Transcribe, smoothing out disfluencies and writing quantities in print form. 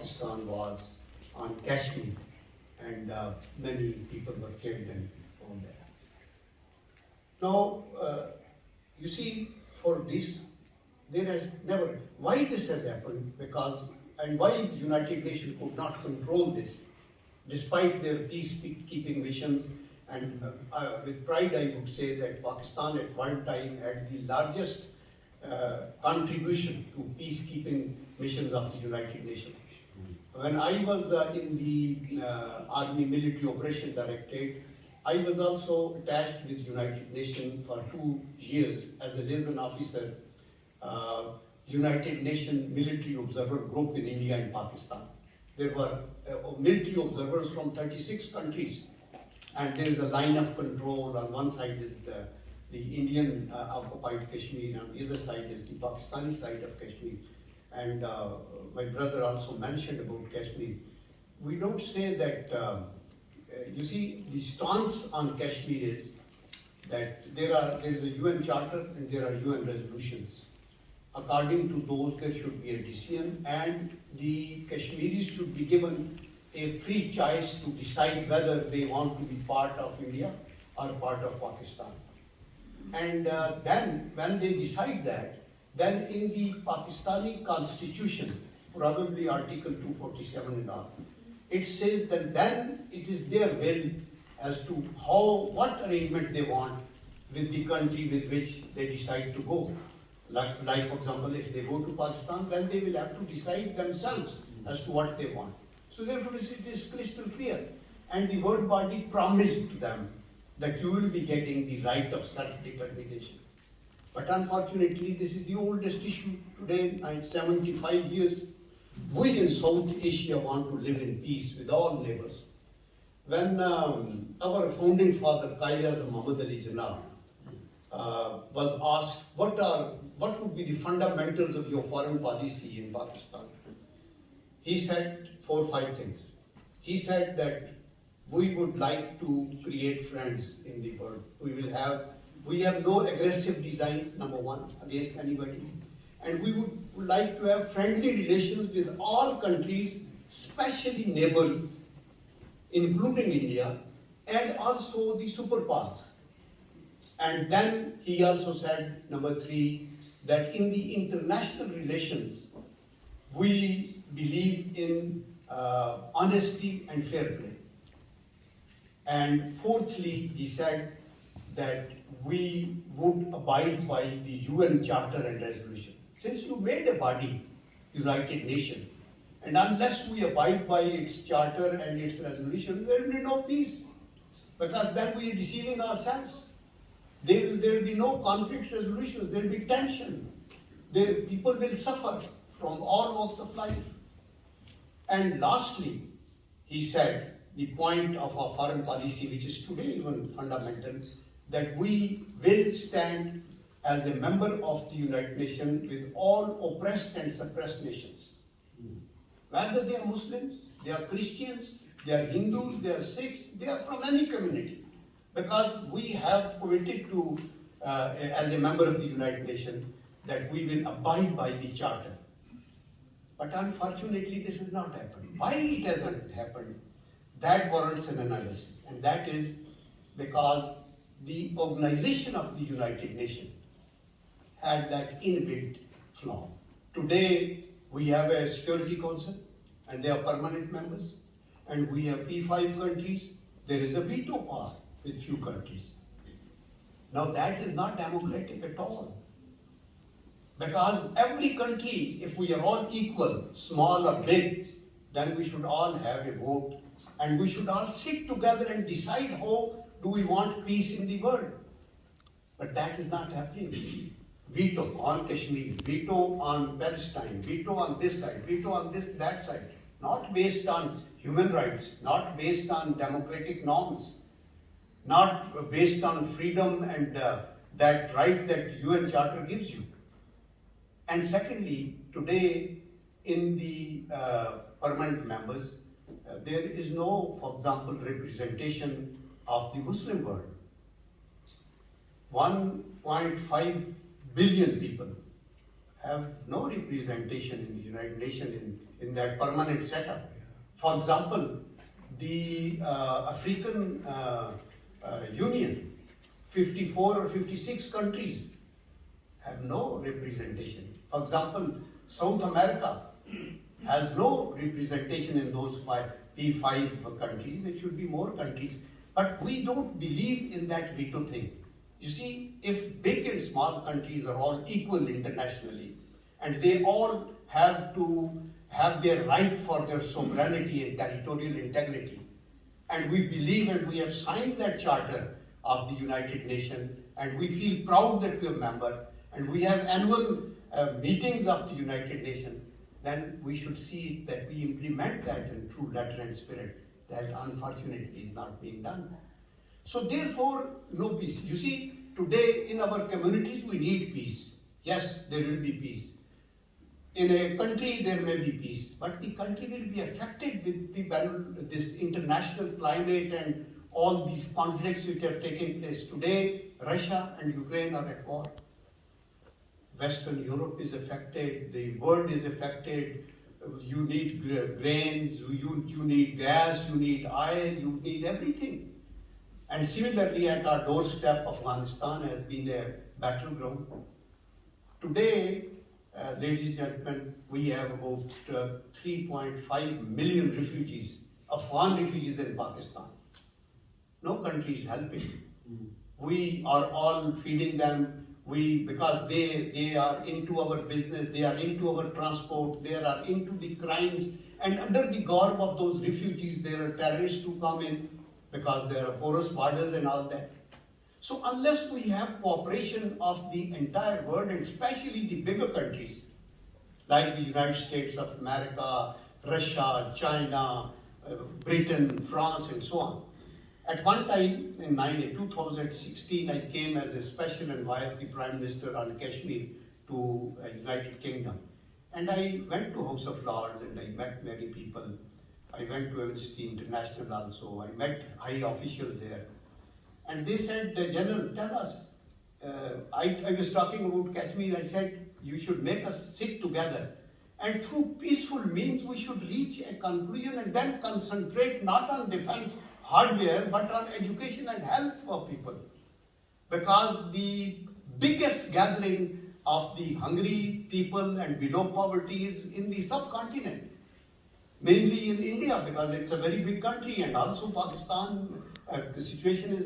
Pakistan was on Kashmir, and many people were killed and all that. Now, you see, for this, there has never, why this has happened, because, and why the United Nations could not control this, despite their peacekeeping missions, and with pride I would say that Pakistan at one time had the largest contribution to peacekeeping missions of the United Nations. When I was in the Army Military Operation Directorate, I was also attached with United Nations for 2 years as a liaison officer, United Nations Military Observer Group in India and Pakistan. There were military observers from 36 countries, and there is a line of control. On one side is the Indian occupied Kashmir, on the other side is the Pakistani side of Kashmir. And my brother also mentioned about Kashmir. We don't say that, you see, the stance on Kashmir is that there is a UN charter and there are UN resolutions. According to those, there should be a decision, and the Kashmiris should be given a free choice to decide whether they want to be part of India or part of Pakistan. And then, when they decide that, then in the Pakistani constitution, probably Article 247 and all, it says that then it is their will as to what arrangement they want with the country with which they decide to go. Like for example, if they go to Pakistan, then they will have to decide themselves as to what they want. So therefore, it is crystal clear. And the world body promised them that you will be getting the right of self-determination. But unfortunately, this is the oldest issue today, 75 years. We in South Asia want to live in peace with all neighbors. When our founding father, Qaid-e-Azam Muhammad Ali Jinnah, was asked, what would be the fundamentals of your foreign policy in Pakistan? He said 4 or 5 things. He said that we would like to create friends in the world. We have no aggressive designs, number one, against anybody. And we would like to have friendly relations with all countries, especially neighbors, including India, and also the superpowers. And then he also said, number 3, that in the international relations, we believe in honesty and fair play. And 4thly, he said that we would abide by the UN Charter and resolution. Since you made a body, United Nations, and unless we abide by its charter and its resolutions, there will be no peace, because then we are deceiving ourselves. There will be no conflict resolutions, there will be tension. People will suffer from all walks of life. And lastly, he said, the point of our foreign policy, which is today even fundamental, that we will stand as a member of the United Nations with all oppressed and suppressed nations. Whether they are Muslims, they are Christians, they are Hindus, they are Sikhs, they are from any community. Because we have committed to, as a member of the United Nations, that we will abide by the Charter. But unfortunately, this has not happened. Why it hasn't happened? That warrants an analysis. And that is because the organization of the United Nations had that inbuilt flaw. Today, we have a Security Council, and they are permanent members. And we have P5 countries. There is a veto power with few countries. Now that is not democratic at all. Because every country, if we are all equal, small or big, then we should all have a vote. And we should all sit together and decide how do we want peace in the world. But that is not happening. Veto on Kashmir, veto on Palestine, veto on this side, veto on that side. Not based on human rights, not based on democratic norms, not based on freedom and that right that UN Charter gives you. And secondly, today in the permanent members, there is no, for example, representation of the Muslim world. 1.5 billion people have no representation in the United Nations in that permanent setup. For example, the African Union, 54 or 56 countries have no representation. For example, South America has no representation in those P5 countries. There should be more countries. But we don't believe in that veto thing. You see, if big and small countries are all equal internationally, and they all have to have their right for their sovereignty and territorial integrity, and we believe and we have signed that charter of the United Nations, and we feel proud that we are a member, and we have annual meetings of the United Nations, then we should see that we implement that in true letter and spirit. That unfortunately is not being done. So therefore, no peace. You see, today in our communities we need peace. Yes, there will be peace. In a country there may be peace, but the country will be affected with this international climate and all these conflicts which are taking place. Today, Russia and Ukraine are at war. Western Europe is affected, the world is affected. You need grains, you need gas, you need oil, you need everything. And similarly, at our doorstep, Afghanistan has been a battleground. Today, ladies and gentlemen, we have about 3.5 million refugees, Afghan refugees in Pakistan. No country is helping. We are all feeding them. Because they are into our business, they are into our transport, they are into the crimes, and under the garb of those refugees, there are terrorists who come in because there are porous borders and all that. So unless we have cooperation of the entire world, and especially the bigger countries, like the United States of America, Russia, China, Britain, France, and so on. At one time, in 2016, I came as a special envoy of the Prime Minister on Kashmir to United Kingdom. And I went to House of Lords and I met many people. I went to Amnesty International also. I met high officials there. And they said, General, tell us. I was talking about Kashmir. I said, you should make us sit together. And through peaceful means, we should reach a conclusion and then concentrate not on defense hardware, but on education and health for people. Because the biggest gathering of the hungry people and below poverty is in the subcontinent. Mainly in India, because it's a very big country, and also Pakistan, the situation is